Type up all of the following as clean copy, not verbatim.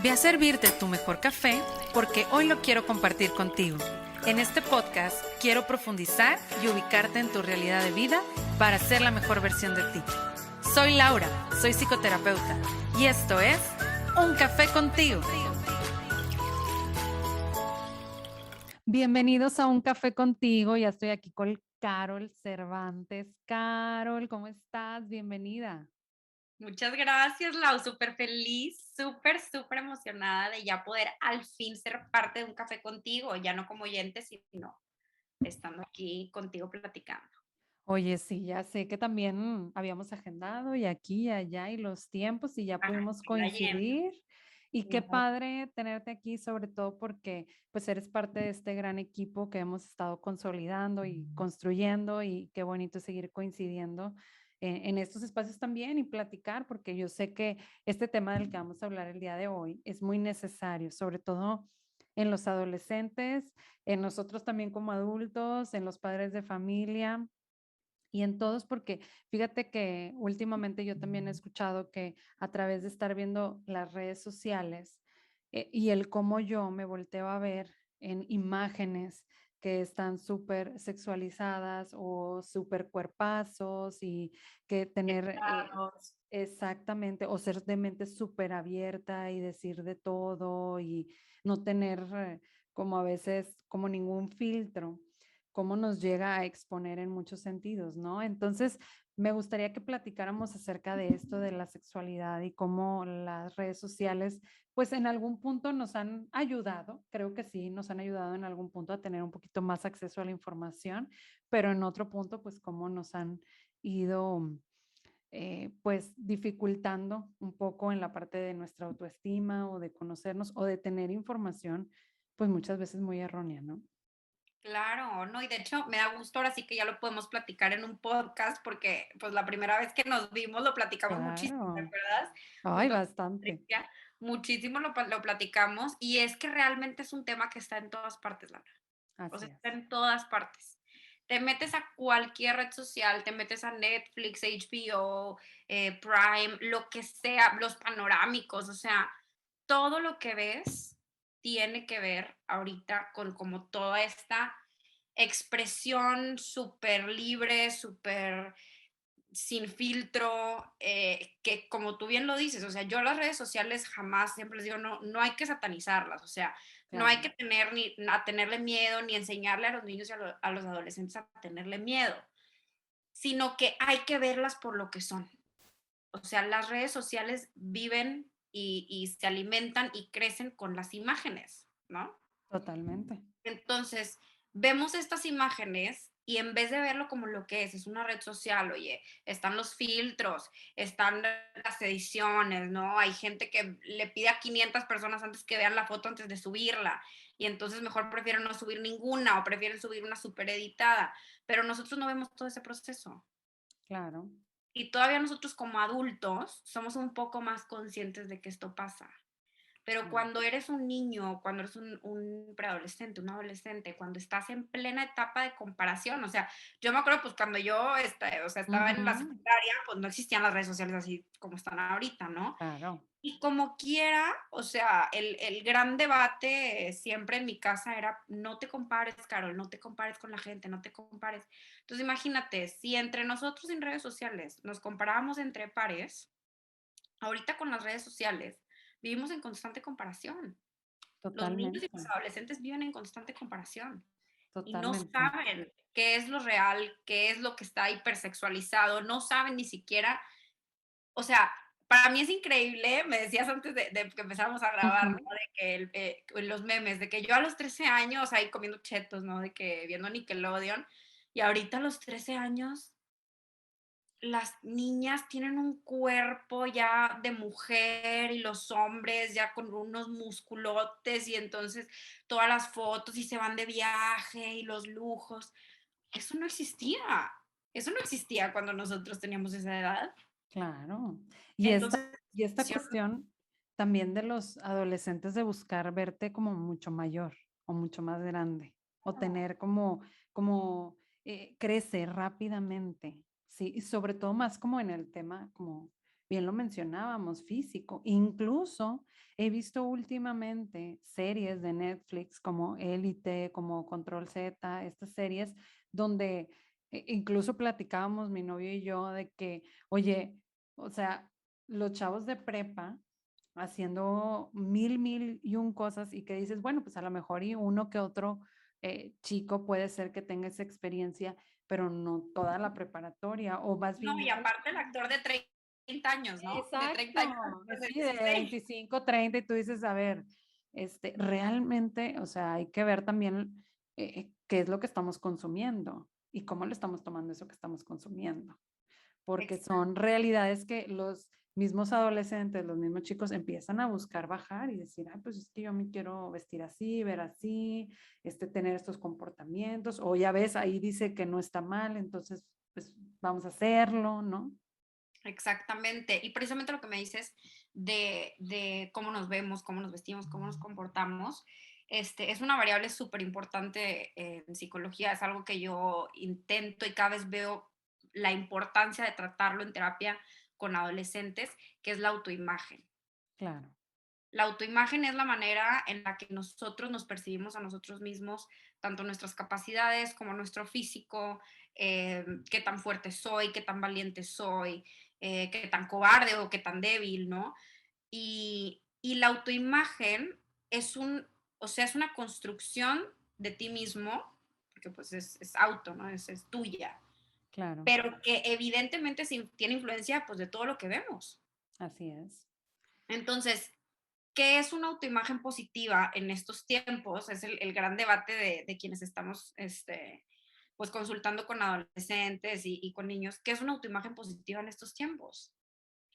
Ve a servirte tu mejor café porque hoy lo quiero compartir contigo. En este podcast quiero profundizar y ubicarte en tu realidad de vida para ser la mejor versión de ti. Soy Laura, soy psicoterapeuta y esto es Un Café Contigo. Bienvenidos a Un Café Contigo. Ya estoy aquí con Carol Cervantes. Carol, ¿cómo estás? Bienvenida. Muchas gracias, Lau. Súper feliz, súper emocionada de ya poder al fin ser parte de Un Café Contigo, ya no como oyente, sino estando aquí contigo platicando. Oye, sí, ya sé que también habíamos agendado y aquí y allá y los tiempos y ya pudimos Agenda llena. coincidir. Y qué No, padre tenerte aquí, sobre todo porque pues eres parte de este gran equipo que hemos estado consolidando y construyendo y qué bonito seguir coincidiendo en estos espacios también y platicar, porque yo sé que este tema del que vamos a hablar el día de hoy es muy necesario, sobre todo en los adolescentes, en nosotros también como adultos, en los padres de familia y en todos, porque fíjate que últimamente yo también he escuchado que a través de estar viendo las redes sociales y el cómo yo me volteo a ver en imágenes que están súper sexualizadas o súper cuerpazos y que tener invitados. exactamente o ser de mente súper abierta y decir de todo y no tener como a veces como ningún filtro cómo nos llega a exponer en muchos sentidos, ¿no? Entonces, me gustaría que platicáramos acerca de esto de la sexualidad y cómo las redes sociales, pues en algún punto nos han ayudado, creo que sí, nos han ayudado en algún punto a tener un poquito más acceso a la información, pero en otro punto, pues cómo nos han ido, pues dificultando un poco en la parte de nuestra autoestima o de conocernos o de tener información, pues muchas veces muy errónea, ¿no? Claro, no, y de hecho me da gusto ahora sí que ya lo podemos platicar en un podcast porque pues la primera vez que nos vimos lo platicamos muchísimo, ¿te Claro. acuerdas? Ay, Junto con bastante. Patricia, muchísimo lo platicamos y es que realmente es un tema que está en todas partes, Laura. O Así sea, está es. en todas partes. Te metes a cualquier red social, te metes a Netflix, HBO, Prime, lo que sea, los panorámicos, o sea, todo lo que ves tiene que ver ahorita con como toda esta expresión súper libre, súper sin filtro, que como tú bien lo dices, o sea, yo las redes sociales jamás, siempre les digo, no hay que satanizarlas, o sea, no hay Claro, que tener ni a tenerle miedo, ni enseñarle a los niños y a los adolescentes a tenerle miedo, sino que hay que verlas por lo que son. O sea, las redes sociales viven y se alimentan y crecen con las imágenes, ¿no? totalmente. Entonces, vemos estas imágenes y en vez de verlo como lo que es una red social, oye, están los filtros, están las ediciones, ¿no? Hay gente que le pide a 500 personas antes que vean la foto antes de subirla y entonces mejor prefieren no subir ninguna o prefieren subir una super editada, pero nosotros no vemos todo ese proceso. Claro. Y todavía nosotros como adultos somos un poco más conscientes de que esto pasa. Pero Sí. cuando eres un niño, cuando eres un preadolescente, un adolescente, cuando estás en plena etapa de comparación, o sea, yo me acuerdo pues cuando yo o sea, estaba en la Ujú, secundaria, pues no existían las redes sociales así como están ahorita, ¿no? claro. Y como quiera, o sea, el gran debate siempre en mi casa era, no te compares, Carol, no te compares con la gente, no te compares. Entonces imagínate, si entre nosotros en redes sociales nos comparábamos entre pares, ahorita con las redes sociales vivimos en constante comparación. Los niños y Totalmente. los adolescentes viven en constante comparación y no Totalmente. saben qué es lo real, qué es lo que está hipersexualizado, no saben ni siquiera, o sea, para mí es increíble, me decías antes de que empezáramos a grabar, ¿no? Ujú. De que los memes, de que yo a los 13 años ahí comiendo chetos, ¿no? De que viendo Nickelodeon, y ahorita a los 13 años las niñas tienen un cuerpo ya de mujer y los hombres ya con unos musculotes y entonces todas las fotos y se van de viaje y los lujos. Eso no existía. Eso no existía cuando nosotros teníamos esa edad. Claro. Entonces, Y esta cuestión también de los adolescentes de buscar verte como mucho mayor o mucho más grande o tener como crecer rápidamente, ¿sí? Y sobre todo más como en el tema como bien lo mencionábamos, físico. Incluso he visto últimamente series de Netflix como Élite, como Control Z, estas series donde incluso platicábamos mi novio y yo de que, oye, o sea, los chavos de prepa haciendo mil y un cosas y que dices, bueno, pues a lo mejor y uno que otro chico puede ser que tenga esa experiencia, pero no toda la preparatoria, o vas No, y viniendo. aparte el actor de 30 años, ¿no? De 30 años, Exacto, de sí, de 16. 25, 30 y tú dices, a ver, realmente, o sea, hay que ver también qué es lo que estamos consumiendo y cómo lo estamos tomando eso que estamos consumiendo, porque Exacto. son realidades que los mismos adolescentes, los mismos chicos empiezan a buscar bajar y decir, ah, pues es que yo me quiero vestir así, ver así, tener estos comportamientos, o ya ves, ahí dice que no está mal, entonces, pues vamos a hacerlo, ¿no? Exactamente. Y precisamente lo que me dices de cómo nos vemos, cómo nos vestimos, cómo nos comportamos, es una variable súper importante en psicología. Es algo que yo intento y cada vez veo la importancia de tratarlo en terapia con adolescentes, que es la autoimagen. Claro, La autoimagen es la manera en la que nosotros nos percibimos a nosotros mismos, tanto nuestras capacidades como nuestro físico, qué tan fuerte soy, qué tan valiente soy, qué tan cobarde o qué tan débil, ¿no? Y la autoimagen es o sea, es una construcción de ti mismo, porque pues es auto, ¿no? Es tuya, claro, pero que evidentemente tiene influencia pues de todo lo que vemos. así es. Entonces, ¿qué es una autoimagen positiva en estos tiempos? Es el gran debate de quienes estamos pues consultando con adolescentes y con niños. ¿Qué es una autoimagen positiva en estos tiempos?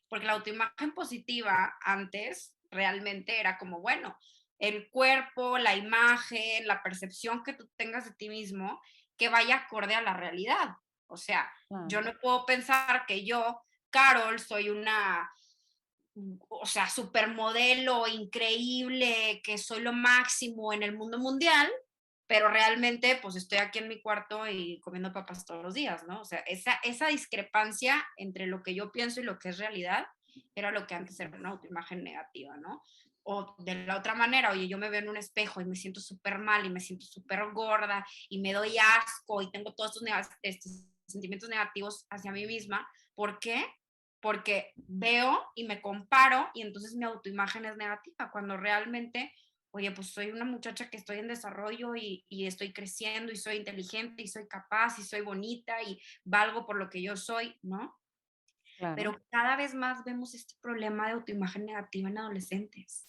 Porque la autoimagen positiva antes realmente era como, bueno, el cuerpo, la imagen, la percepción que tú tengas de ti mismo, que vaya acorde a la realidad. O sea, yo Claro, no puedo pensar que yo, Carol, soy una, o sea, supermodelo increíble, que soy lo máximo en el mundo mundial, pero realmente pues estoy aquí en mi cuarto y comiendo papas todos los días, ¿no? O sea, esa discrepancia entre lo que yo pienso y lo que es realidad era lo que antes así era una es. autoimagen negativa, ¿no? O de la otra manera, oye, yo me veo en un espejo y me siento súper mal y me siento súper gorda y me doy asco y tengo todos estos sentimientos negativos hacia mí misma. ¿Por qué? Porque veo y me comparo y entonces mi autoimagen es negativa, cuando realmente, oye, pues soy una muchacha que estoy en desarrollo y estoy creciendo y soy inteligente y soy capaz y soy bonita y valgo por lo que yo soy, ¿no? Claro, Pero cada vez más vemos este problema de autoimagen negativa en adolescentes.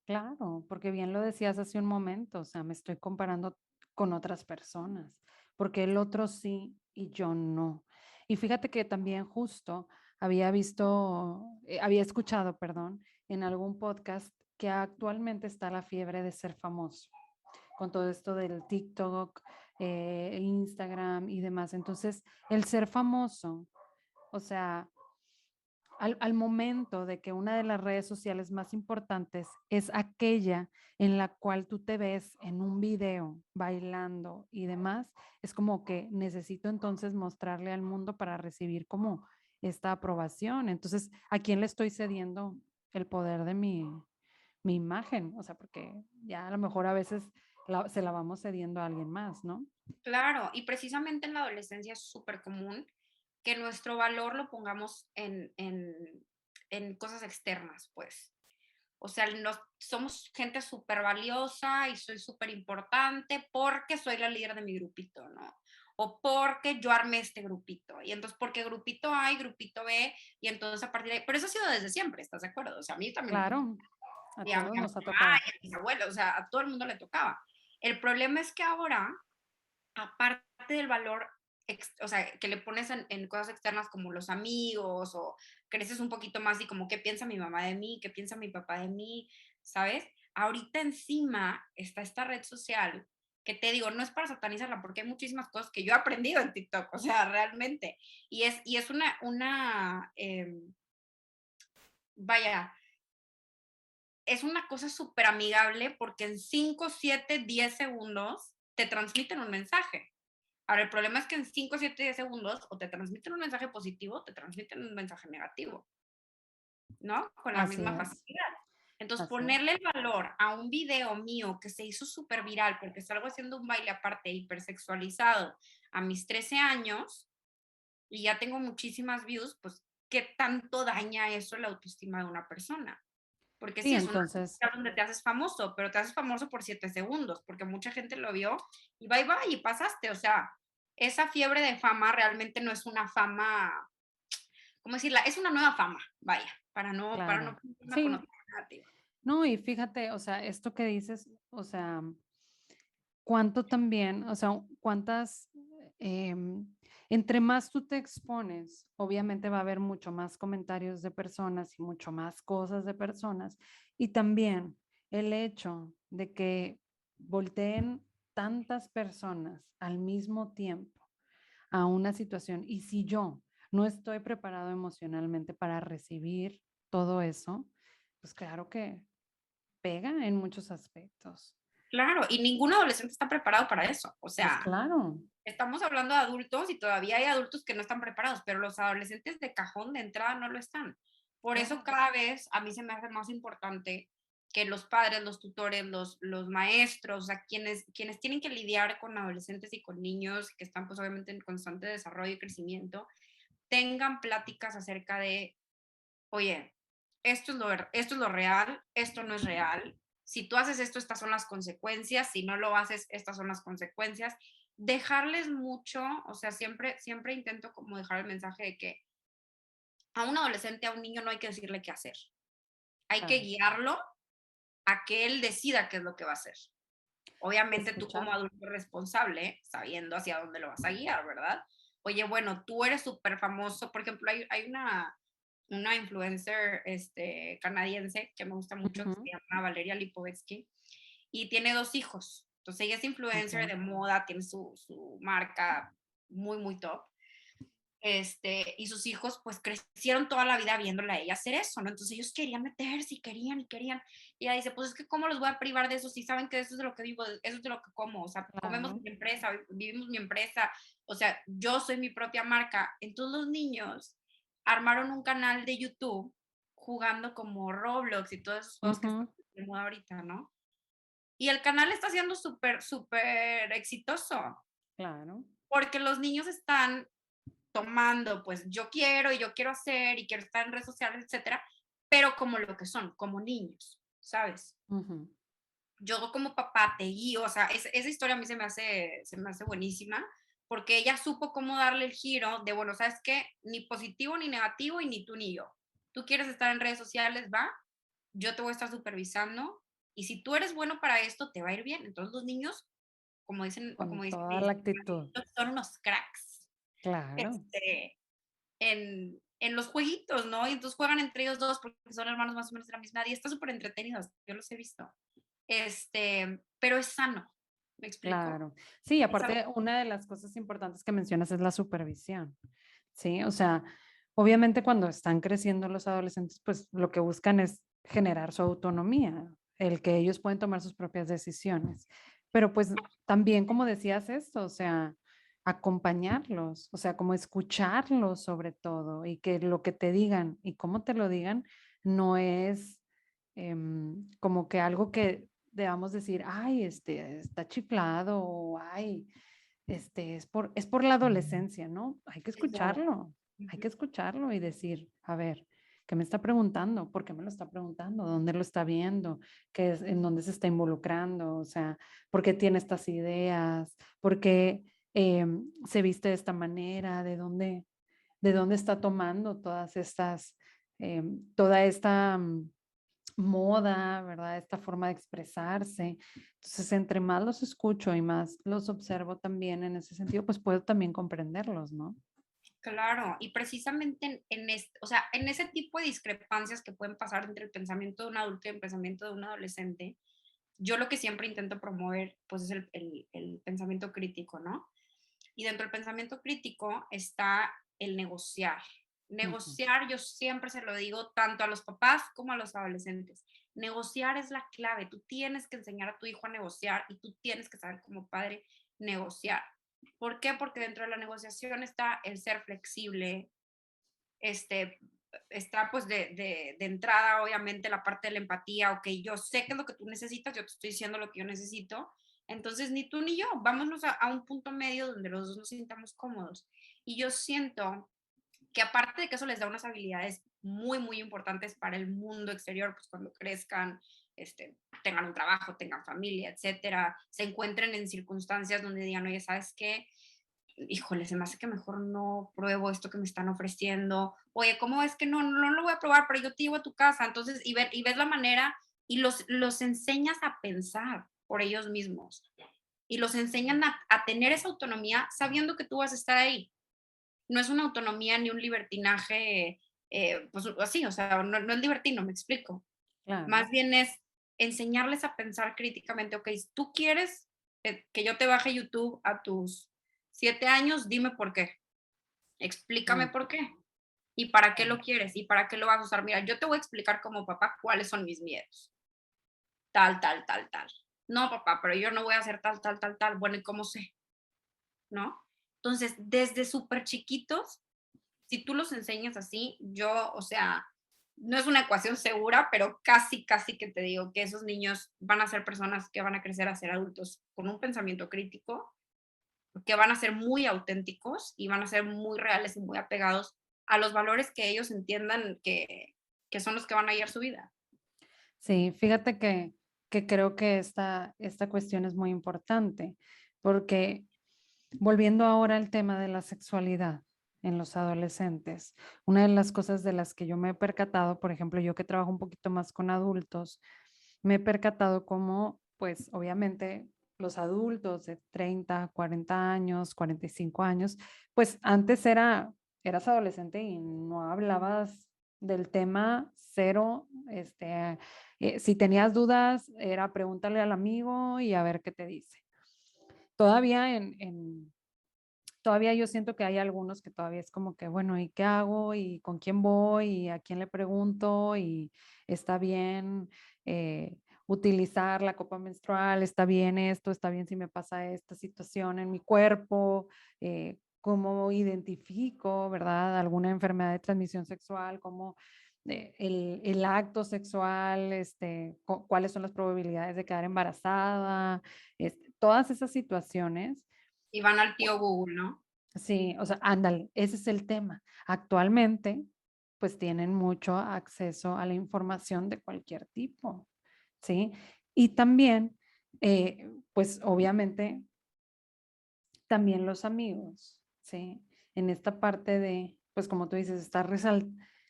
claro, porque bien lo decías hace un momento, o sea, me estoy comparando con otras personas, porque el otro sí y yo no. Y fíjate que también justo había escuchado, perdón, en algún podcast que actualmente está la fiebre de ser famoso, con todo esto del TikTok, Instagram y demás. Entonces, el ser famoso, o sea, al momento de que una de las redes sociales más importantes es aquella en la cual tú te ves en un video bailando y demás, es como que necesito entonces mostrarle al mundo para recibir como esta aprobación. Entonces, ¿a quién le estoy cediendo el poder de mi imagen? O sea, porque ya a lo mejor a veces se la vamos cediendo a alguien más, ¿no? Claro, y precisamente en la adolescencia es súper común que nuestro valor lo pongamos en cosas externas, pues. O sea, somos gente súper valiosa y soy súper importante porque soy la líder de mi grupito, ¿no? O porque yo armé este grupito. Y entonces, porque grupito A y grupito B, y entonces a partir de ahí, pero eso ha sido desde siempre, ¿estás de acuerdo? O sea, a mí también me tocó, Claro, a y a mi todos mamá nos ha tocado. y a mis abuelos, o sea, a todo el mundo le tocaba. El problema es que ahora, aparte del valor, o sea, que le pones en cosas externas como los amigos o creces un poquito más y como qué piensa mi mamá de mí, qué piensa mi papá de mí, ¿sabes? Ahorita encima está esta red social que te digo, no es para satanizarla porque hay muchísimas cosas que yo he aprendido en TikTok, o sea, realmente. Y es vaya, es una cosa súper amigable porque en 5 7 10 segundos te transmiten un mensaje. Ahora, el problema es que en 5 7 10 segundos o te transmiten un mensaje positivo o te transmiten un mensaje negativo. ¿no? Con la Así misma es, facilidad. Entonces, así es. ponerle el valor a un video mío que se hizo súper viral porque salgo haciendo un baile aparte hipersexualizado a mis 13 años y ya tengo muchísimas views, pues, ¿qué tanto daña eso la autoestima de una persona? Porque Sí, sí, es una entonces, red donde te haces famoso, pero te haces famoso por 7 segundos, porque mucha gente lo vio y bye bye, y pasaste. O sea, esa fiebre de fama realmente no es una fama, ¿cómo decirla? Es una nueva fama, vaya, para no claro. poner una Sí, connotación negativa. no, y fíjate, o sea, esto que dices, o sea, cuánto también, o sea, cuántas, entre más tú te expones, obviamente va a haber mucho más comentarios de personas y mucho más cosas de personas. Y también el hecho de que volteen tantas personas al mismo tiempo a una situación. Y si yo no estoy preparado emocionalmente para recibir todo eso, pues claro que pega en muchos aspectos. Claro, y ningún adolescente está preparado para eso. O Pues sea, claro, estamos hablando de adultos y todavía hay adultos que no están preparados, pero los adolescentes de cajón de entrada no lo están. Por eso claro. cada vez a mí se me hace más importante que los padres, los tutores, los maestros, o sea, quienes tienen que lidiar con adolescentes y con niños que están pues obviamente en constante desarrollo y crecimiento, tengan pláticas acerca de, oye, esto es lo real, esto no es real. Si tú haces esto, estas son las consecuencias. Si no lo haces, estas son las consecuencias. Dejarles mucho, o sea, siempre intento como dejar el mensaje de que a un adolescente, a un niño no hay que decirle qué hacer. Hay que Claro, guiarlo a que él decida qué es lo que va a hacer. Obviamente tú como escuchar. adulto responsable, sabiendo hacia dónde lo vas a guiar, ¿verdad? Oye, bueno, tú eres súper famoso. Por ejemplo, hay una influencer canadiense que me gusta mucho, que Ujú, se llama Valeria Lipovetsky, y tiene 2 hijos. Entonces ella es influencer okey, de moda, tiene su marca muy, muy top. Y sus hijos pues crecieron toda la vida viéndola a ella hacer eso, ¿no? Entonces ellos querían meterse y querían y querían. Y ella dice, pues es que ¿cómo los voy a privar de eso si saben que eso es de lo que vivo, eso es de lo que como? O sea, comemos claro, mi empresa, vivimos mi empresa, o sea, yo soy mi propia marca. Entonces los niños armaron un canal de YouTube jugando como Roblox y todos esos juegos que están ujú, de moda ahorita, ¿no? Y el canal está siendo súper, súper exitoso claro, porque los niños están tomando, pues yo quiero hacer y quiero estar en redes sociales, etcétera, pero como lo que son, como niños, ¿sabes? ujú, Yo como papá te guío, o sea, esa historia a mí se me hace buenísima, porque ella supo cómo darle el giro de, bueno, ¿sabes qué? Ni positivo ni negativo y ni tú ni yo. Tú quieres estar en redes sociales, va, yo te voy a estar supervisando y si tú eres bueno para esto, te va a ir bien. Entonces los niños, con como dicen toda la mis actitud, son unos cracks. claro, Este, en los jueguitos, ¿no? Y entonces juegan entre ellos dos porque son hermanos más o menos de la misma edad y está súper entretenido, yo los he visto. Pero es sano, ¿me explico? claro. Sí, Es algo aparte, una de las cosas importantes que mencionas es la supervisión, ¿sí? O sea, obviamente cuando están creciendo los adolescentes, pues lo que buscan es generar su autonomía, el que ellos pueden tomar sus propias decisiones. Pero pues también, como decías esto, o sea, acompañarlos, o sea, como escucharlos sobre todo y que lo que te digan y cómo te lo digan no es como que algo que debamos decir, ay, está chiflado o ay, es por la adolescencia, ¿no? eso. Hay Ujú. que escucharlo y decir, a ver, ¿qué me está preguntando? ¿Por qué me lo está preguntando? ¿Dónde lo está viendo? ¿En dónde se está involucrando? O sea, ¿por qué tiene estas ideas? ¿Por qué se viste de esta manera? De dónde está tomando todas estas, toda esta moda, ¿verdad? Esta forma de expresarse. Entonces, entre más los escucho y más los observo también en ese sentido, pues puedo también comprenderlos, ¿no? Claro, y precisamente o sea, en ese tipo de discrepancias que pueden pasar entre el pensamiento de un adulto y el pensamiento de un adolescente, yo lo que siempre intento promover, pues es el pensamiento crítico, ¿no? Y dentro del pensamiento crítico está el negociar. Ujú, Negociar, yo siempre se lo digo tanto a los papás como a los adolescentes. Negociar es la clave. Tú tienes que enseñar a tu hijo a negociar y tú tienes que saber como padre negociar. ¿Por qué? Porque dentro de la negociación está el ser flexible, este, está pues de entrada, obviamente, la parte de la empatía, ok, yo sé qué es lo que tú necesitas, yo te estoy diciendo lo que yo necesito, entonces ni tú ni yo, vámonos a un punto medio donde los dos nos sintamos cómodos. Y yo siento que aparte de que eso les da unas habilidades muy, muy importantes para el mundo exterior, pues cuando crezcan, tengan un trabajo, tengan familia, etcétera, se encuentren en circunstancias donde digan, oye, ¿sabes qué? Híjole, se me hace que mejor no pruebo esto que me están ofreciendo. Oye, ¿cómo es que no lo voy a probar? Pero yo te llevo a tu casa. Entonces, y ves la manera y los enseñas a pensar por ellos mismos. Y los enseñan a tener esa autonomía sabiendo que tú vas a estar ahí. No es una autonomía ni un libertinaje, pues así, o sea, no es libertino, me explico. Claro. Más bien es enseñarles a pensar críticamente, ok, si tú quieres que yo te baje YouTube a tus 7 años, dime por qué, explícame Mm, por qué y para qué lo claro. quieres y para qué lo vas a usar. Mira, yo te voy a explicar como papá cuáles son mis miedos, tal, tal, tal, tal. No, papá, pero yo no voy a hacer tal, tal, tal, tal. Bueno, ¿y cómo sé? ¿No? Entonces, desde súper chiquitos, si tú los enseñas así, yo, o sea, no es una ecuación segura, pero casi, casi que te digo que esos niños van a ser personas que van a crecer a ser adultos con un pensamiento crítico, que van a ser muy auténticos y van a ser muy reales y muy apegados a los valores que ellos entiendan que son los que van a guiar su vida. Sí, fíjate que creo que esta cuestión es muy importante, porque volviendo ahora al tema de la sexualidad en los adolescentes, una de las cosas de las que yo me he percatado, por ejemplo, yo que trabajo un poquito más con adultos, me he percatado cómo, pues obviamente los adultos de 30, 40 años, 45 años, pues antes eras adolescente y no hablabas del tema cero, si tenías dudas, era pregúntale al amigo y a ver qué te dice. Todavía todavía yo siento que hay algunos que todavía es como que, bueno, ¿y qué hago? ¿Y con quién voy? ¿Y a quién le pregunto? ¿Y está bien utilizar la copa menstrual? ¿Está bien esto? ¿Está bien si me pasa esta situación en mi cuerpo? ¿Cómo identifico, verdad, alguna enfermedad de transmisión sexual? ¿Cómo el acto sexual? ¿Cuáles son las probabilidades de quedar embarazada? Todas esas situaciones. Y van al tío Google, ¿no? Sí, o sea, ándale, ese es el tema. Actualmente, pues tienen mucho acceso a la información de cualquier tipo, ¿sí? Y también, pues obviamente, también los amigos, ¿sí? En esta parte de, pues como tú dices,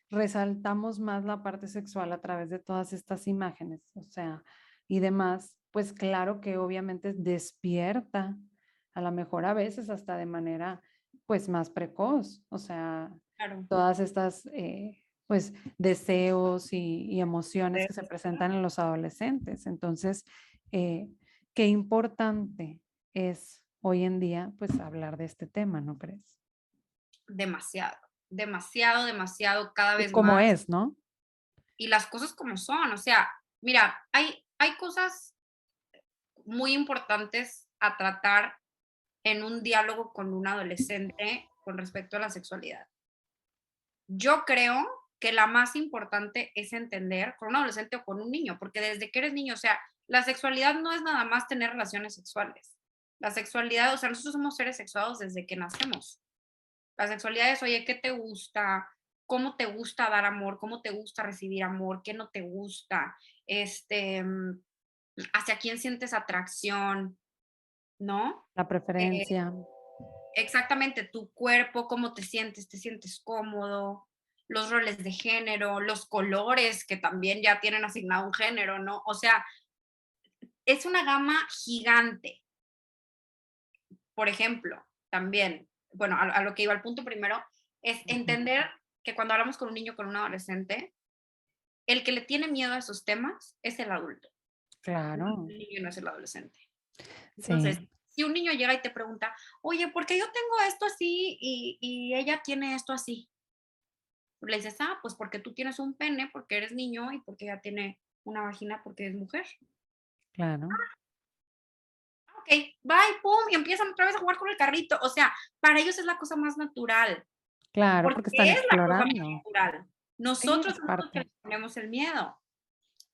resaltamos más la parte sexual a través de todas estas imágenes, o sea, y demás, pues claro que obviamente despierta, a lo mejor a veces hasta de manera, pues más precoz, o sea, Claro. todas estas, pues, deseos y emociones que se presentan en los adolescentes. Entonces, eh, qué importante es hoy en día, pues, hablar de este tema, ¿no crees? Demasiado, demasiado, demasiado, cada Y vez cómo más. es, ¿no? Y las cosas como son, o sea, mira, hay cosas muy importantes a tratar en un diálogo con un adolescente con respecto a la sexualidad. Yo creo que la más importante es entender con un adolescente o con un niño, porque desde que eres niño, o sea, la sexualidad no es nada más tener relaciones sexuales. La sexualidad, o sea, nosotros somos seres sexuados desde que nacemos. La sexualidad es, oye, ¿qué te gusta? ¿Cómo te gusta dar amor? ¿Cómo te gusta recibir amor? ¿Qué no te gusta? ¿Hacia quién sientes atracción? ¿No? La Eh, preferencia. exactamente, tu cuerpo, cómo te sientes cómodo, los roles de género, los colores que también ya tienen asignado un género, ¿no? O sea, es una gama gigante. Por ejemplo, también, bueno, a lo que iba al punto primero, es Ujú. entender que cuando hablamos con un niño, con un adolescente, el que le tiene miedo a esos temas es el adulto, no Claro, el niño, no es el adolescente. Entonces, sí, si un niño llega y te pregunta, oye, ¿por qué yo tengo esto así y ella tiene esto así? Le dices, ah, pues porque tú tienes un pene, porque eres niño y porque ella tiene una vagina porque es mujer. claro, Ok, bye, pum, y empiezan otra vez a jugar con el carrito. O sea, para ellos es la cosa más natural, claro, porque porque están es la cosa más explorando. natural. Sí, Nosotros es somos los que parte. les ponemos el miedo.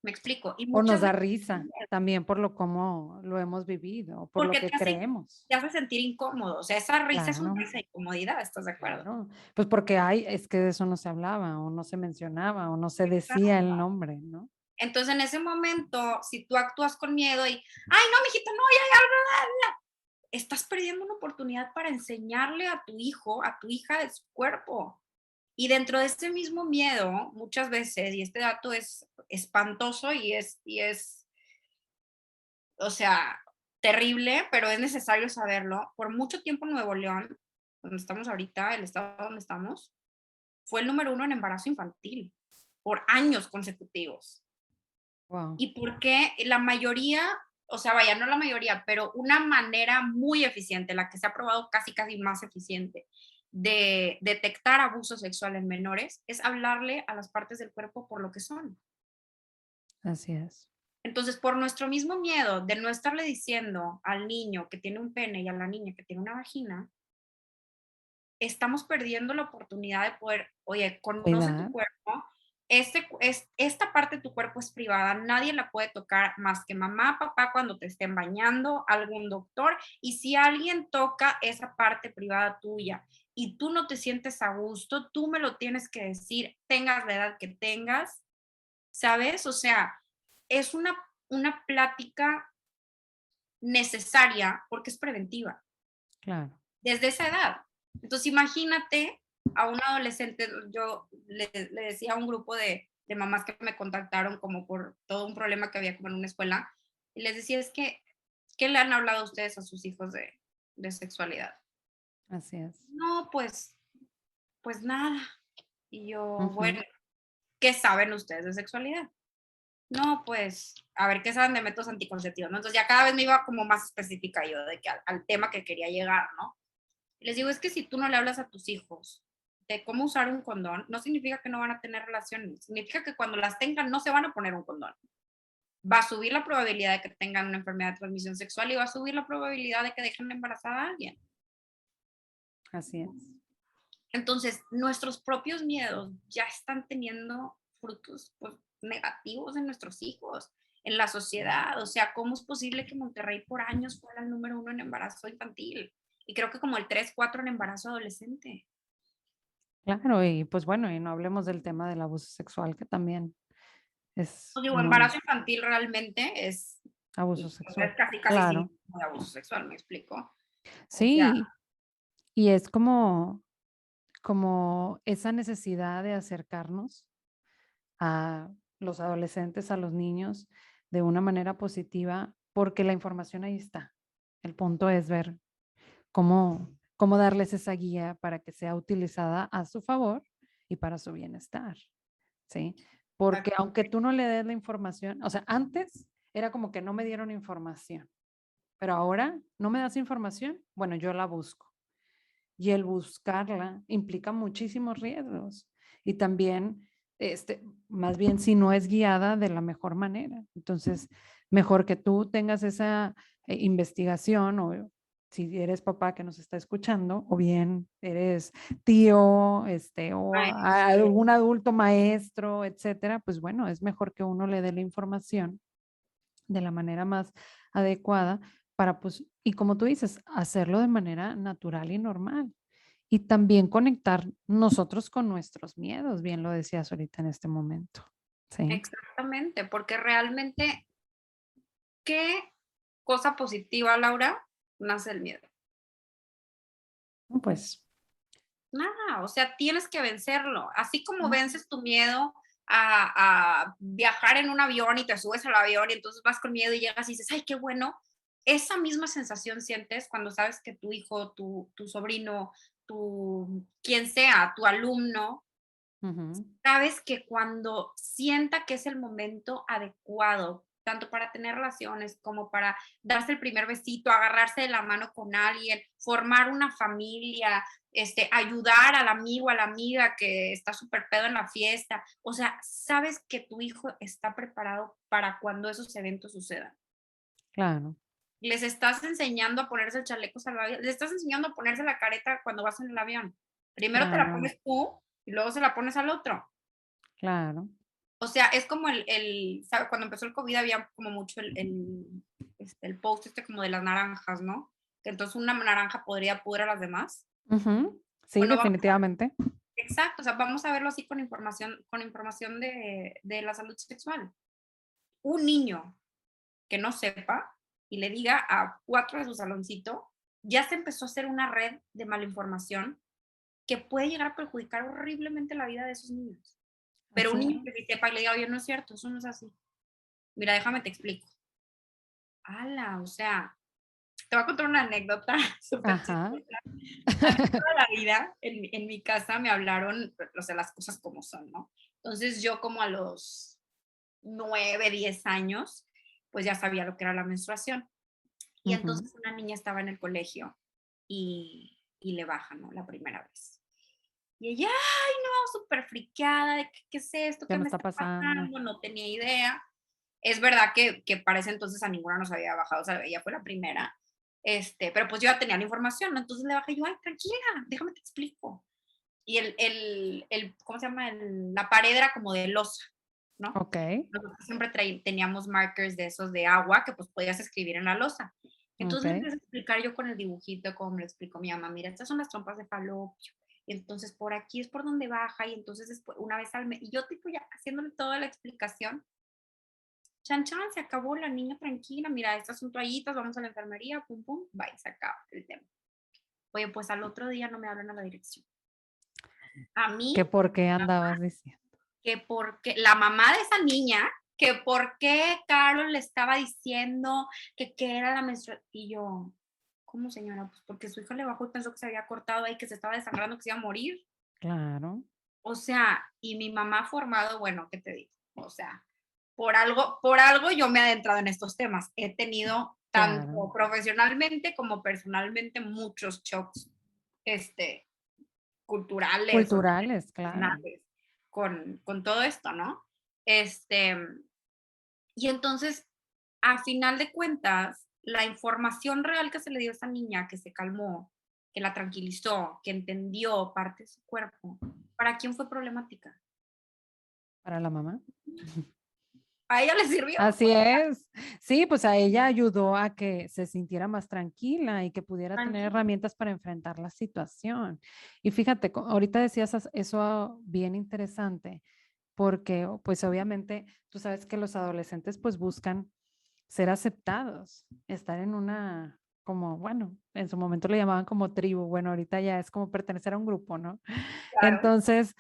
Me explico. Y O nos muchas da veces risa también por lo como lo hemos vivido, o por lo porque que creemos. te hace sentir incómodo. O sea, esa risa es una Claro, risa de incomodidad, ¿estás de acuerdo? claro. Pues porque es que de eso no se hablaba, o no se mencionaba, o no se decía el nombre, ¿no? Entonces, en ese momento, si tú actúas con miedo y, ay, no, mijito, no, ya, ya, estás perdiendo una oportunidad para enseñarle a tu hijo, a tu hija de su cuerpo. Y dentro de este mismo miedo, muchas veces, y este dato es espantoso o sea, terrible, pero es necesario saberlo. Por mucho tiempo Nuevo León, donde estamos ahorita, el estado donde estamos, fue el número 1 en embarazo infantil por años consecutivos. Wow, ¿Y por qué la mayoría, o sea, vaya, no la mayoría, pero una manera muy eficiente, la que se ha probado casi, casi más eficiente de detectar abuso sexual en menores, es hablarle a las partes del cuerpo por lo que son? así es. Entonces, por nuestro mismo miedo de no estarle diciendo al niño que tiene un pene y a la niña que tiene una vagina, estamos perdiendo la oportunidad de poder, oye, conoce tu Cuidar, cuerpo, esta parte de tu cuerpo es privada, nadie la puede tocar más que mamá, papá cuando te estén bañando, algún doctor, y si alguien toca esa parte privada tuya y tú no te sientes a gusto, tú me lo tienes que decir, tengas la edad que tengas, ¿sabes? O sea, es una plática necesaria porque es preventiva claro. desde esa edad. Entonces, imagínate a un adolescente, yo le decía a un grupo de mamás que me contactaron como por todo un problema que había como en una escuela, y les decía, es que, ¿qué le han hablado ustedes a sus hijos de sexualidad? Así es. No, pues nada. Y yo, Ujú. bueno, ¿qué saben ustedes de sexualidad? No, pues, a ver, ¿qué saben de métodos anticonceptivos? ¿No? Entonces ya cada vez me iba como más específica yo de que al tema que quería llegar, ¿no? Les digo, es que si tú no le hablas a tus hijos de cómo usar un condón, no significa que no van a tener relaciones, significa que cuando las tengan no se van a poner un condón. Va a subir la probabilidad de que tengan una enfermedad de transmisión sexual y va a subir la probabilidad de que dejen embarazada a alguien. Así es. Entonces, nuestros propios miedos ya están teniendo frutos pues, negativos en nuestros hijos, en la sociedad. O sea, ¿cómo es posible que Monterrey por años fuera el número 1 en embarazo infantil? Y creo que como el 3, 4 en embarazo adolescente. Claro, y pues bueno, y no hablemos del tema del abuso sexual, que también es Pues digo, muy embarazo infantil realmente abuso es sexual. casi, casi Claro. sinónimo de abuso sexual, ¿me explico? O sea, Sí, y es como esa necesidad de acercarnos a los adolescentes, a los niños, de una manera positiva, porque la información ahí está. El punto es ver cómo darles esa guía para que sea utilizada a su favor y para su bienestar, ¿sí? Porque aunque tú no le des la información, o sea, antes era como que no me dieron información, pero ahora no me das información, bueno, yo la busco. Y el buscarla implica muchísimos riesgos y también, más bien si no es guiada de la mejor manera. Entonces, mejor que tú tengas esa investigación o si eres papá que nos está escuchando o bien eres tío, o maestro, algún adulto maestro, etcétera, pues bueno, es mejor que uno le dé la información de la manera más adecuada para, pues, y como tú dices, hacerlo de manera natural y normal. Y también conectar nosotros con nuestros miedos, bien lo decías ahorita en este momento. Sí, exactamente, porque realmente, ¿qué cosa positiva, Laura, nace el miedo? no, pues, Nada, o sea, tienes que vencerlo. Así como mm, vences tu miedo a viajar en un avión y te subes al avión y entonces vas con miedo y llegas y dices, ay, qué bueno. Esa misma sensación sientes cuando sabes que tu hijo, tu sobrino, quien sea, tu alumno, ujú, sabes que cuando sienta que es el momento adecuado, tanto para tener relaciones como para darse el primer besito, agarrarse de la mano con alguien, formar una familia, ayudar al amigo, a la amiga que está súper pedo en la fiesta. O sea, sabes que tu hijo está preparado para cuando esos eventos sucedan. claro, Les estás enseñando a ponerse el chaleco salvavidas, les estás enseñando a ponerse la careta cuando vas en el avión. Primero te la claro, pones tú y luego se la pones al otro. claro. O sea, es como ¿sabe? Cuando empezó el COVID había como mucho el post como de las naranjas, ¿no? Que entonces una naranja podría pudrir a las demás. Ujú. Sí, Bueno, definitivamente. exacto, o sea, vamos a verlo así con información de la salud sexual. Un niño que no sepa y le diga a 4 de su saloncito, ya se empezó a hacer una red de malinformación que puede llegar a perjudicar horriblemente la vida de esos niños. Pero un Así niño que es. sí sepa y le diga: "Oye, no es cierto, eso no es así. Mira, déjame te explico". ¡Hala! O sea, te voy a contar una anécdota súper Ajá. chistosa. A mí toda la vida en mi casa me hablaron, o sea, las cosas como son, ¿no? Entonces, yo como a los 9, 10 años, pues ya sabía lo que era la menstruación. Y Ujú. entonces una niña estaba en el colegio y le baja, ¿no? La primera vez. Y ella, ay, no, súper friqueada, de qué es esto, ¿Qué qué me me está está pasando? pasando, no tenía idea. Es verdad que para ese entonces a ninguna nos había bajado, o sea, ella fue la primera. Pero pues yo ya tenía la información, ¿no? Entonces le bajé yo, ay, tranquila, déjame te explico. Y ¿cómo se llama? La pared era como de losa, ¿no? Okey, Nosotros siempre teníamos markers de esos de agua que pues podías escribir en la losa. Entonces le okey. empecé a explicar yo con el dibujito, como me lo explicó mi mamá, mira, estas son las trompas de falopio. Y entonces por aquí es por donde baja y entonces después, una vez al mes, y yo tipo ya haciéndole toda la explicación, chan chan, se acabó la niña tranquila, mira, estas son toallitas, vamos a la enfermería, pum pum, bye, se acaba el tema. Oye, pues al otro día no me hablan a la dirección. A mí, ¿Qué por qué andabas diciendo? que porque la mamá de esa niña, que por qué Carol le estaba diciendo que era la menstruación. Y yo, ¿cómo señora? Pues porque su hija le bajó y pensó que se había cortado ahí, que se estaba desangrando, que se iba a morir. Claro, O sea, y mi mamá formado, bueno, ¿qué te digo? O sea, por algo yo me he adentrado en estos temas. He tenido claro. tanto profesionalmente como personalmente muchos shocks, este, culturales o Culturales, claro. emocionales con todo esto, ¿no? Este, y entonces, a final de cuentas, la información real que se le dio a esa niña, que se calmó, que la tranquilizó, que entendió parte de su cuerpo, ¿para quién fue problemática? Para la mamá. ¿A ella le sirvió? Así es. Sí, pues a ella ayudó a que se sintiera más tranquila y que pudiera tener Tranquila. herramientas para enfrentar la situación. Y fíjate, ahorita decías eso bien interesante, porque pues obviamente tú sabes que los adolescentes pues buscan ser aceptados, estar en una, como, bueno, en su momento le llamaban como tribu, bueno, ahorita ya es como pertenecer a un grupo, ¿no? Claro. Entonces,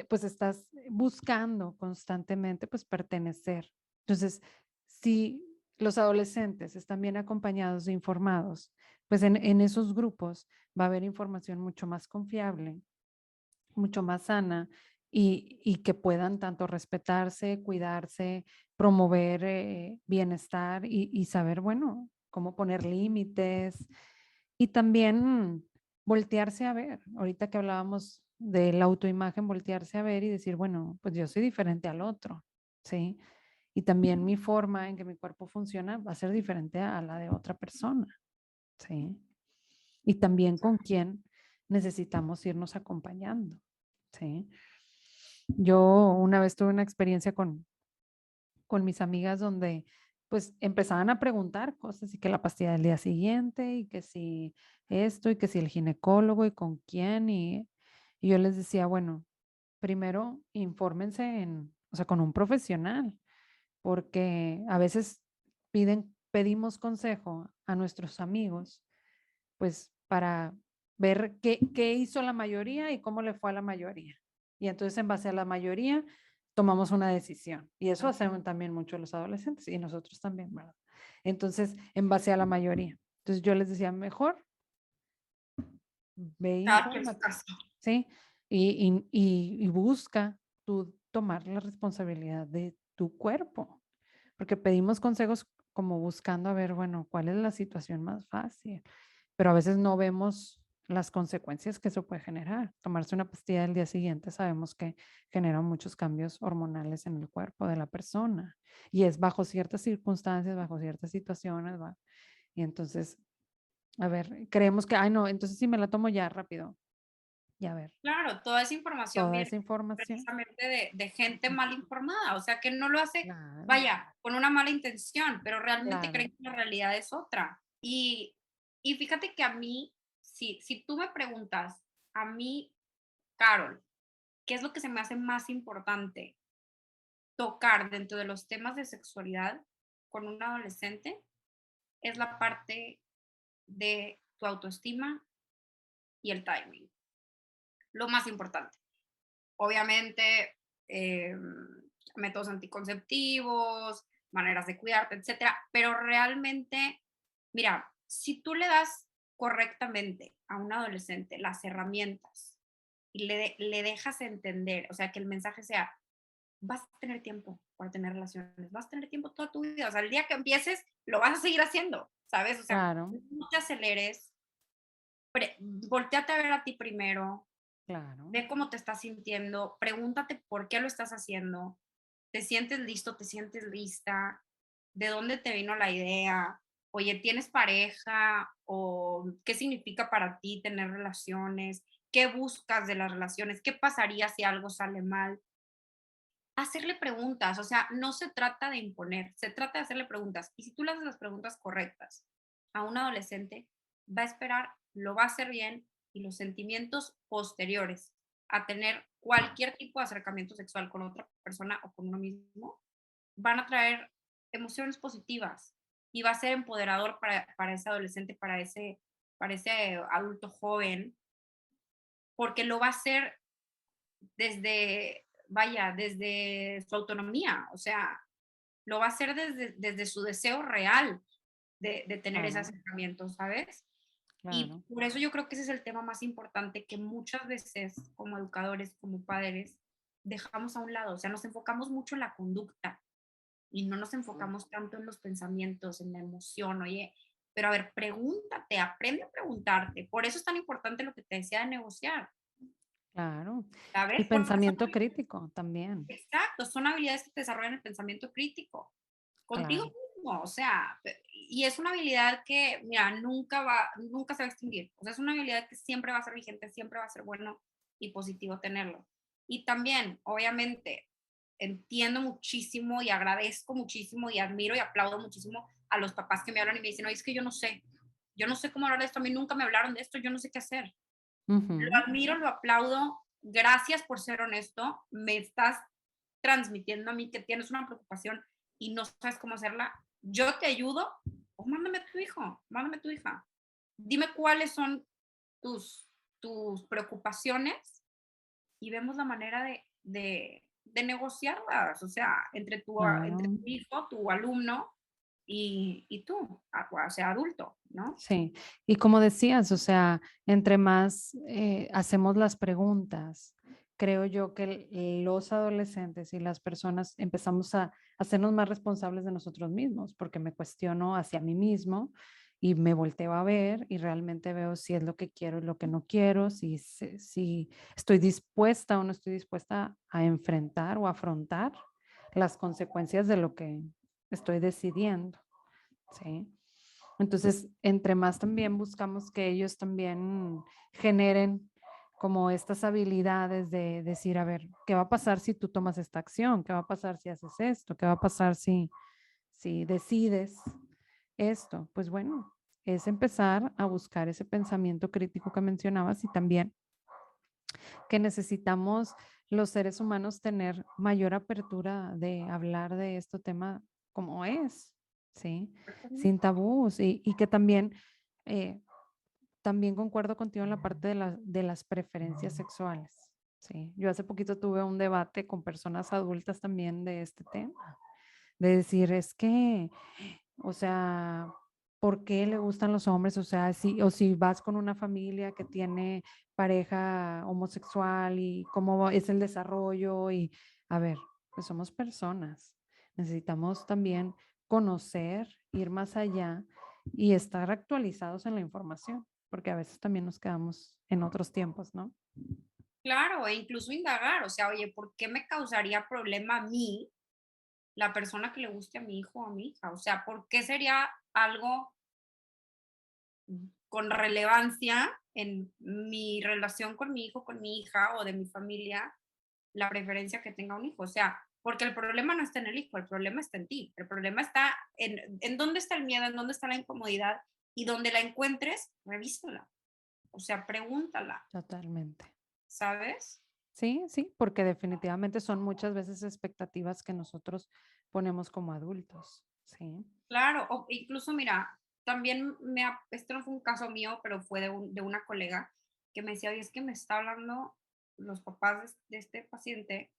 pues estás buscando constantemente, pues pertenecer. Entonces, si los adolescentes están bien acompañados e informados, pues en esos grupos va a haber información mucho más confiable, mucho más sana y que puedan tanto respetarse, cuidarse, promover bienestar y saber, bueno, cómo poner límites y también voltearse a ver. Ahorita que hablábamos de la autoimagen, voltearse a ver y decir, bueno, pues yo soy diferente al otro, ¿sí? Y también mi forma en que mi cuerpo funciona va a ser diferente a la de otra persona, ¿sí? Y también con quién necesitamos irnos acompañando, ¿sí? Yo una vez tuve una experiencia con mis amigas donde pues empezaban a preguntar cosas y que la pastilla del día siguiente y que si esto y que si el ginecólogo y con quién y yo les decía, bueno, primero infórmense o sea, con un profesional, porque a veces pedimos consejo a nuestros amigos, pues para ver qué hizo la mayoría y cómo le fue a la mayoría. Y entonces en base a la mayoría tomamos una decisión. Y eso hacen también mucho los adolescentes y nosotros también, ¿verdad? Entonces, en base a la mayoría. Entonces yo les decía, mejor ve, Cada quien su infórmate, caso. ¿sí? Y busca tú tomar la responsabilidad de tu cuerpo, porque pedimos consejos como buscando a ver, bueno, cuál es la situación más fácil, pero a veces no vemos las consecuencias que eso puede generar. Tomarse una pastilla del día siguiente sabemos que genera muchos cambios hormonales en el cuerpo de la persona y es bajo ciertas circunstancias, bajo ciertas situaciones, ¿va? Y entonces, a ver, creemos que, ay, no, entonces sí me la tomo ya rápido. Y a ver, Claro, toda esa información toda viene esa información, precisamente de gente mal informada, o sea, que no lo hace, claro, vaya, con una mala intención, pero realmente claro, creen que la realidad es otra. Y fíjate que a mí, si tú me preguntas, a mí, Carol, ¿qué es lo que se me hace más importante tocar dentro de los temas de sexualidad con un adolescente? Es la parte de tu autoestima y el timing, lo más importante. Obviamente, métodos anticonceptivos, maneras de cuidarte, etcétera, pero realmente, mira, si tú le das correctamente a un adolescente las herramientas y le dejas entender, o sea, que el mensaje sea, vas a tener tiempo para tener relaciones, vas a tener tiempo toda tu vida, o sea, el día que empieces, lo vas a seguir haciendo, ¿sabes? O sea, claro, no te aceleres, volteate a ver a ti primero, claro, ve cómo te estás sintiendo, pregúntate por qué lo estás haciendo, te sientes listo, te sientes lista, de dónde te vino la idea, oye, ¿tienes pareja o qué significa para ti tener relaciones? ¿Qué buscas de las relaciones? ¿Qué pasaría si algo sale mal? Hacerle preguntas, o sea, no se trata de imponer, se trata de hacerle preguntas. Y si tú le haces las preguntas correctas a un adolescente, va a esperar, lo va a hacer bien y los sentimientos posteriores a tener cualquier tipo de acercamiento sexual con otra persona o con uno mismo van a traer emociones positivas y va a ser empoderador para ese adolescente, para ese adulto joven, porque lo va a hacer desde, vaya, desde su autonomía, o sea, lo va a hacer desde su deseo real de tener ese claro, acercamiento, ¿sabes? Y claro, por eso yo creo que ese es el tema más importante que muchas veces como educadores, como padres, dejamos a un lado, o sea, nos enfocamos mucho en la conducta y no nos enfocamos tanto en los pensamientos, en la emoción, oye, pero a ver, pregúntate, aprende a preguntarte. Por eso es tan importante lo que te decía de negociar, claro. ¿sabes? El Porque pensamiento crítico también, exacto, son habilidades que te desarrollan el pensamiento crítico, contigo claro, mismo, o sea, y es una habilidad que, mira, nunca se va a extinguir, o sea, es una habilidad que siempre va a ser vigente, siempre va a ser bueno y positivo tenerlo. Y también, obviamente, entiendo muchísimo y agradezco muchísimo y admiro y aplaudo muchísimo a los papás que me hablan y me dicen, oye, es que yo no sé cómo hablar de esto, a mí nunca me hablaron de esto, yo no sé qué hacer. Lo ujú, admiro, lo aplaudo. Gracias por ser honesto. Me estás transmitiendo a mí que tienes una preocupación y no sabes cómo hacerla. Yo te ayudo o mándame a tu hijo, mándame a tu hija. Dime cuáles son tus preocupaciones y vemos la manera de negociarlas, o sea, entre claro. tu hijo, tu alumno y tú, o sea, adulto, ¿no? Sí, y como decías, o sea, entre más hacemos las preguntas, creo yo que los adolescentes y las personas empezamos a hacernos más responsables de nosotros mismos, porque me cuestiono hacia mí mismo y me volteo a ver y realmente veo si es lo que quiero y lo que no quiero, si estoy dispuesta o no estoy dispuesta a enfrentar o afrontar las consecuencias de lo que estoy decidiendo, ¿sí? Entonces, entre más también buscamos que ellos también generen como estas habilidades de decir, a ver, ¿qué va a pasar si tú tomas esta acción? ¿Qué va a pasar si haces esto? ¿Qué va a pasar si decides esto? Pues bueno, es empezar a buscar ese pensamiento crítico que mencionabas y también que necesitamos los seres humanos tener mayor apertura de hablar de este tema como es, ¿sí? Sin tabús y que también, eh, también concuerdo contigo en la parte de las preferencias sexuales, ¿sí? Yo hace poquito tuve un debate con personas adultas también de este tema, de decir, es que, o sea, ¿por qué le gustan los hombres? O sea, o si vas con una familia que tiene pareja homosexual y cómo es el desarrollo y, a ver, pues somos personas. Necesitamos también conocer, ir más allá y estar actualizados en la información, porque a veces también nos quedamos en otros tiempos, ¿no? Claro, e incluso indagar, o sea, oye, ¿por qué me causaría problema a mí la persona que le guste a mi hijo o a mi hija? O sea, ¿por qué sería algo con relevancia en mi relación con mi hijo, con mi hija o de mi familia, la preferencia que tenga un hijo. O sea, porque el problema no está en el hijo, el problema está en ti. El problema está en dónde está el miedo, en dónde está la incomodidad y donde la encuentres, revísala. O sea, pregúntala, Totalmente. ¿sabes? Sí, sí, porque definitivamente son muchas veces expectativas que nosotros ponemos como adultos. Sí. Claro, o incluso mira, también este no fue un caso mío, pero fue de una colega que me decía, oye, es que me está hablando los papás de este paciente,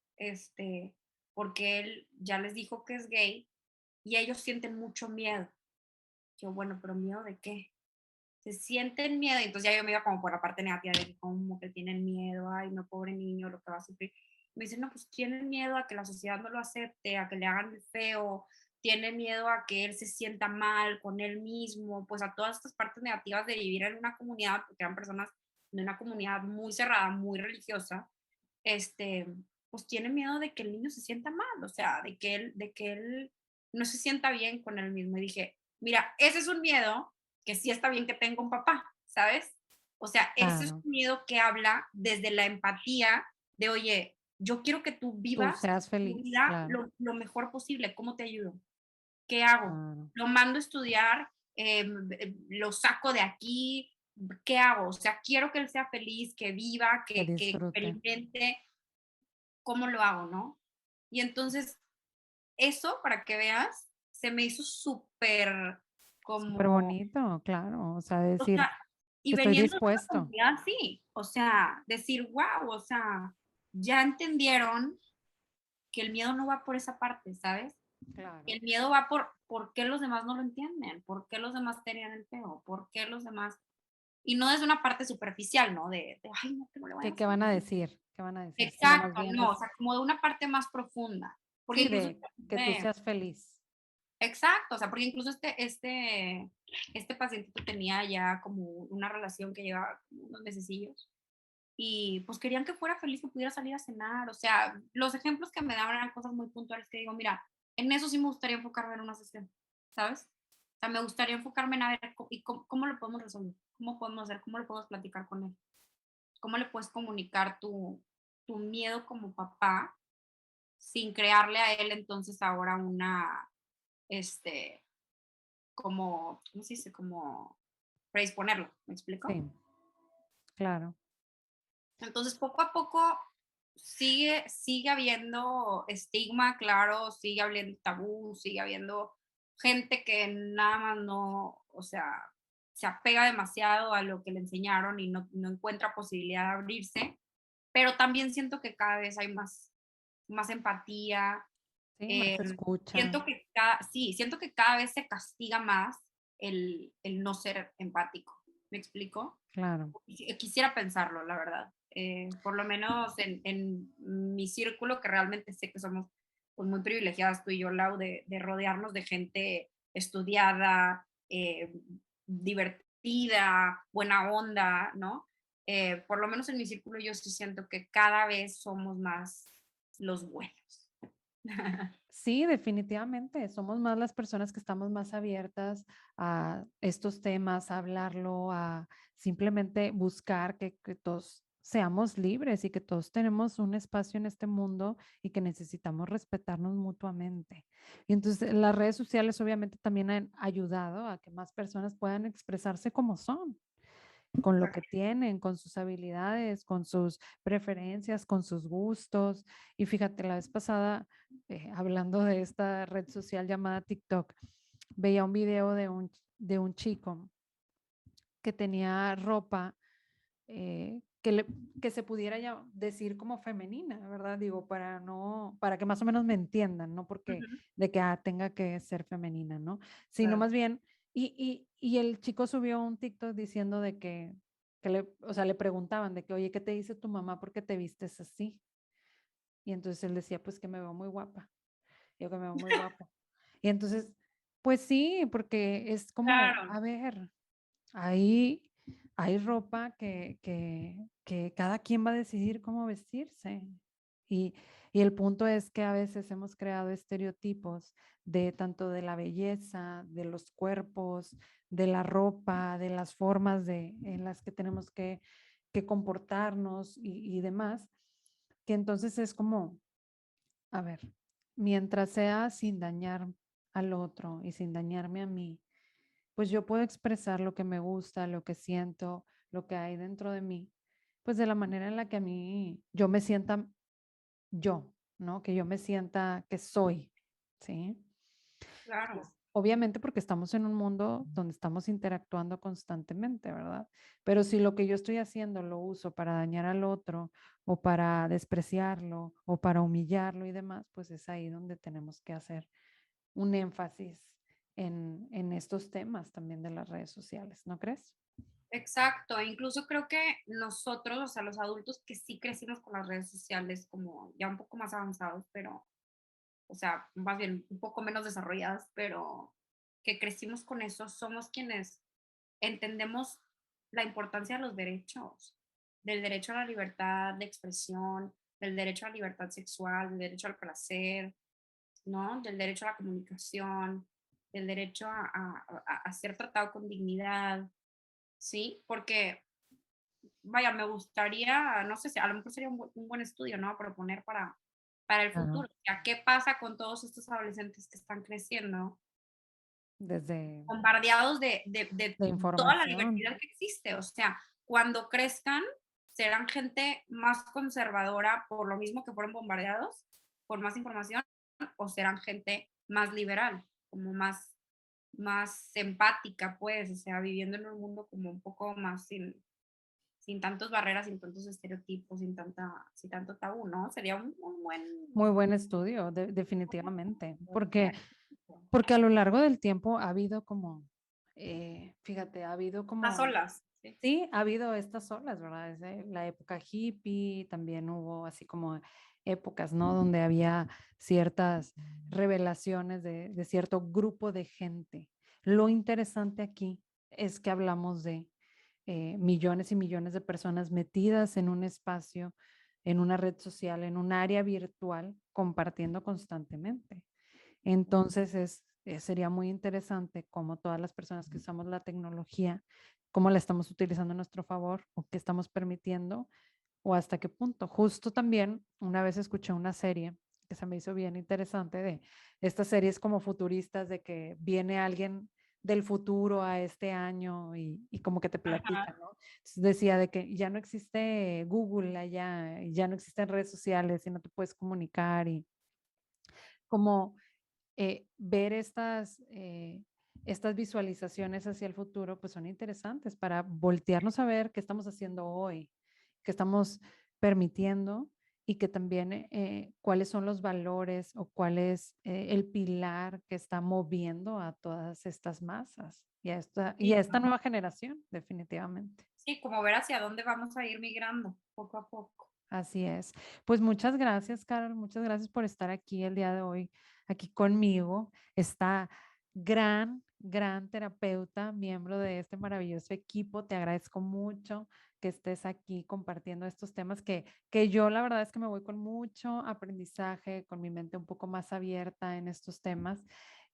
porque él ya les dijo que es gay y ellos sienten mucho miedo. Yo, bueno, pero ¿miedo de qué? Se sienten miedo, y entonces ya yo me iba como por la parte negativa de que como que tienen miedo, ay, no, pobre niño, lo que va a sufrir. Me dicen, no, pues tienen miedo a que la sociedad no lo acepte, a que le hagan el feo, tiene miedo a que él se sienta mal con él mismo, pues a todas estas partes negativas de vivir en una comunidad, porque eran personas de una comunidad muy cerrada, muy religiosa, este, pues tiene miedo de que el niño se sienta mal, o sea, de que él no se sienta bien con él mismo. Y dije, mira, ese es un miedo que sí está bien que tenga un papá, ¿sabes? O sea, ese es Claro, un miedo que habla desde la empatía de, oye, yo quiero que tú tú vivas seas tu feliz, vida claro, lo mejor posible. ¿Cómo te ayudo? ¿Qué hago? claro, ¿Lo mando a estudiar? ¿Lo saco de aquí? ¿Qué hago? O sea, quiero que él sea feliz, que viva, que que disfrute. experimente. ¿Cómo lo hago, no? Y entonces, eso, para que veas, se me hizo súper Súper como, bonito, claro, o sea, o decir, sea, y estoy veniendo de una dispuesto. comunidad así, o sea, decir, wow, o sea, ya entendieron que el miedo no va por esa parte, ¿sabes? Claro. El miedo va por qué los demás no lo entienden, por qué los demás te harían el feo, por qué los demás, y no es una parte superficial, ¿no? De ay, no, que no le vayan a ¿Qué hacer van a daño. decir? ¿Qué van a decir? Sino más Exacto, bien no, o es, sea, como de una parte más profunda, porque sí, incluso de que tú seas feliz. exacto, o sea, porque incluso este pacientito tenía ya como una relación que llevaba como unos mesecillos y pues querían que fuera feliz, que pudiera salir a cenar, o sea, los ejemplos que me daban eran cosas muy puntuales que digo, mira, en eso sí me gustaría enfocarme en una sesión, ¿sabes? O sea, me gustaría enfocarme en a ver y cómo lo podemos resolver, cómo podemos hacer, cómo lo podemos platicar con él, cómo le puedes comunicar tu miedo como papá sin crearle a él entonces ahora una, este, como, ¿cómo se dice? Como predisponerlo, ¿me explico? Sí, claro. Entonces, poco a poco sigue habiendo estigma, claro, sigue habiendo tabú, sigue habiendo gente que nada más no, o sea, se apega demasiado a lo que le enseñaron y no encuentra posibilidad de abrirse, pero también siento que cada vez hay más empatía. Sí, más Em, escucha, siento que cada vez se castiga más el no ser empático, ¿me explico? claro. Quisiera pensarlo, la verdad. Por lo menos en mi círculo, que realmente sé que somos pues, muy privilegiadas tú y yo, Lau, de rodearnos de gente estudiada, divertida, buena onda, ¿no? Por lo menos en mi círculo yo sí siento que cada vez somos más los buenos. Sí, definitivamente. Somos más las personas que estamos más abiertas a estos temas, a hablarlo, a simplemente buscar que todos seamos libres y que todos tenemos un espacio en este mundo y que necesitamos respetarnos mutuamente. Y entonces las redes sociales obviamente también han ayudado a que más personas puedan expresarse como son, con lo que tienen, con sus habilidades, con sus preferencias, con sus gustos. Y fíjate, la vez pasada, hablando de esta red social llamada TikTok, veía un video de un chico que tenía ropa que se pudiera ya decir como femenina, ¿verdad? Digo, para no, para que más o menos me entiendan, no porque Ujú, de que tenga que ser femenina, ¿no? Sino claro. más bien, y el chico subió un TikTok diciendo de que le, o sea, le preguntaban de que, oye, ¿qué te dice tu mamá? ¿Por qué te vistes así? Y entonces él decía, pues que me veo muy guapa. Yo que me veo muy guapa. Y entonces, pues sí, porque es como, Claro, a ver, ahí hay ropa que cada quien va a decidir cómo vestirse. Y, y el punto es que a veces hemos creado estereotipos de tanto de la belleza, de los cuerpos, de la ropa, de las formas en las que tenemos que comportarnos y demás, que entonces es como, a ver, mientras sea sin dañar al otro y sin dañarme a mí, pues yo puedo expresar lo que me gusta, lo que siento, lo que hay dentro de mí, pues de la manera en la que a mí yo me sienta yo, ¿no? Que yo me sienta que soy, ¿sí? Claro. Pues, obviamente porque estamos en un mundo donde estamos interactuando constantemente, ¿verdad? Pero si lo que yo estoy haciendo lo uso para dañar al otro o para despreciarlo o para humillarlo y demás, pues es ahí donde tenemos que hacer un énfasis en estos temas también de las redes sociales, ¿no crees? Exacto, incluso creo que nosotros, o sea, los adultos que sí crecimos con las redes sociales como ya un poco más avanzados, pero, o sea, más bien un poco menos desarrolladas, pero que crecimos con eso, somos quienes entendemos la importancia de los derechos, del derecho a la libertad de expresión, del derecho a la libertad sexual, del derecho al placer, ¿no? Del derecho a la comunicación, del derecho a ser tratado con dignidad, ¿sí? Porque vaya, me gustaría, no sé si a lo mejor sería un buen estudio, ¿no? Proponer para el Ajá. futuro. O sea, ¿qué pasa con todos estos adolescentes que están creciendo, Desde bombardeados de de toda la información. diversidad que existe? O sea, cuando crezcan, serán gente más conservadora por lo mismo que fueron bombardeados, por más información, o serán gente más liberal, como más empática, pues, o sea, viviendo en un mundo como un poco más sin tantas barreras, sin tantos estereotipos, sin tanto tabú, ¿no? Sería un buen Muy buen estudio, definitivamente, porque, ejercicio. porque a lo largo del tiempo ha habido como, fíjate, ha habido Las como, olas, sí. sí, ha habido estas olas, ¿verdad? Desde la época hippie, también hubo así como épocas, ¿no? Donde había ciertas revelaciones de cierto grupo de gente. Lo interesante aquí es que hablamos de millones y millones de personas metidas en un espacio, en una red social, en un área virtual, compartiendo constantemente. Entonces, sería muy interesante cómo todas las personas que usamos la tecnología, cómo la estamos utilizando a nuestro favor o qué estamos permitiendo o hasta qué punto. Justo también una vez escuché una serie que se me hizo bien interesante de estas series como futuristas de que viene alguien del futuro a este año y como que te platica, Ajá. ¿no? Entonces decía de que ya no existe Google allá, ya no existen redes sociales y no te puedes comunicar y como ver estas visualizaciones hacia el futuro, pues son interesantes para voltearnos a ver qué estamos haciendo hoy, qué estamos permitiendo y que también cuáles son los valores o cuál es el pilar que está moviendo a todas estas masas y a Sí, esta nueva generación, definitivamente. sí, como ver hacia dónde vamos a ir migrando poco a poco. Así es. Pues muchas gracias, Carol. Muchas gracias por estar aquí el día de hoy, aquí conmigo. Esta gran terapeuta, miembro de este maravilloso equipo. Te agradezco mucho que estés aquí compartiendo estos temas que yo la verdad es que me voy con mucho aprendizaje, con mi mente un poco más abierta en estos temas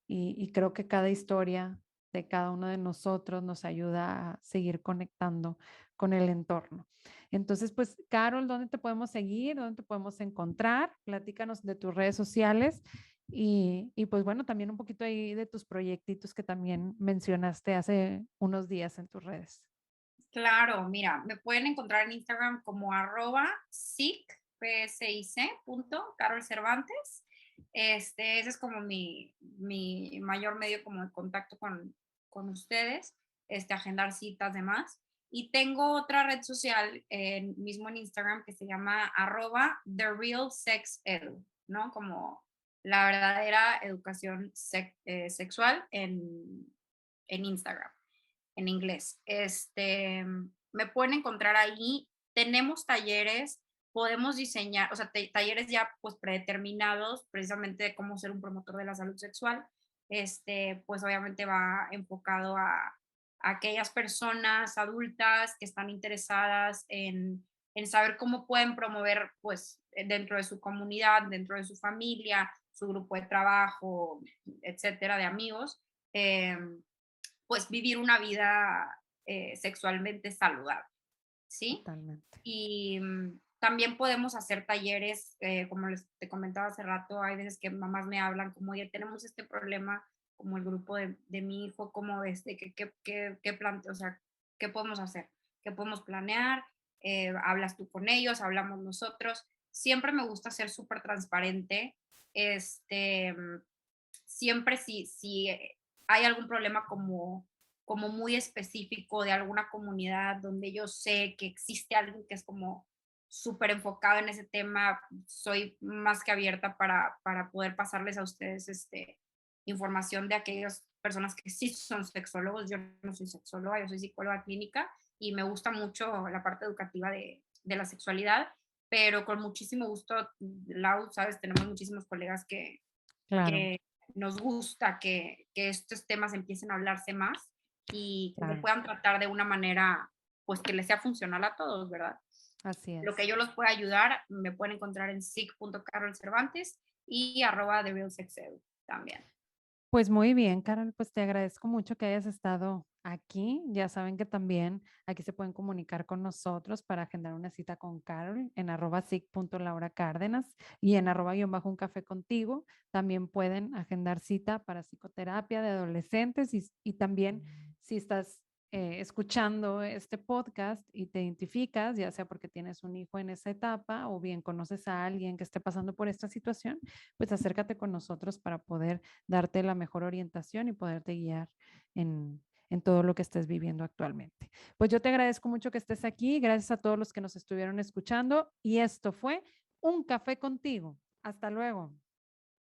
y creo que cada historia de cada uno de nosotros nos ayuda a seguir conectando con el entorno. Entonces, pues, Carol, ¿dónde te podemos seguir? ¿Dónde te podemos encontrar? Platícanos de tus redes sociales y pues bueno, también un poquito ahí de tus proyectitos que también mencionaste hace unos días en tus redes. Claro, mira, me pueden encontrar en Instagram como @sic, PSIC, punto, Carol Cervantes. Ese es como mi mayor medio como de contacto con ustedes, agendar citas, demás. Y tengo otra red social mismo en Instagram que se llama @TheRealSexEdu, ¿no? Como la verdadera educación sexual en Instagram en inglés. Me pueden encontrar ahí. Tenemos talleres, podemos diseñar, o sea, talleres ya pues predeterminados, precisamente de cómo ser un promotor de la salud sexual. Pues obviamente va enfocado a aquellas personas adultas que están interesadas en saber cómo pueden promover, pues, dentro de su comunidad, dentro de su familia, su grupo de trabajo, etcétera, de amigos, pues vivir una vida sexualmente saludable, ¿sí? Totalmente. Y también podemos hacer talleres, como te comentaba hace rato, hay veces que mamás me hablan como, oye, tenemos este problema, como el grupo de mi hijo, como este, qué o sea, qué podemos hacer, qué podemos planear, hablas tú con ellos, hablamos nosotros. Siempre me gusta ser súper transparente, siempre si hay algún problema como muy específico de alguna comunidad donde yo sé que existe alguien que es como súper enfocado en ese tema, soy más que abierta para poder pasarles a ustedes información de aquellas personas que sí son sexólogos. Yo no soy sexóloga, yo soy psicóloga clínica y me gusta mucho la parte educativa de la sexualidad, pero con muchísimo gusto, Lau, sabes, tenemos muchísimos colegas Claro, que nos gusta que estos temas empiecen a hablarse más y que se claro. puedan tratar de una manera, pues, que les sea funcional a todos, ¿verdad? Así Lo que es. yo los pueda ayudar, me pueden encontrar en sig.carolcervantes y @therealsexedu también. Pues muy bien, Carol, pues te agradezco mucho que hayas estado aquí. Ya saben que también aquí se pueden comunicar con nosotros para agendar una cita con Carol en @sig.lauracárdenas y en @un café contigo. También pueden agendar cita para psicoterapia de adolescentes y también si estás escuchando este podcast y te identificas, ya sea porque tienes un hijo en esa etapa o bien conoces a alguien que esté pasando por esta situación, pues acércate con nosotros para poder darte la mejor orientación y poderte guiar en todo lo que estés viviendo actualmente. Pues yo te agradezco mucho que estés aquí, gracias a todos los que nos estuvieron escuchando y esto fue Un Café Contigo. Hasta luego.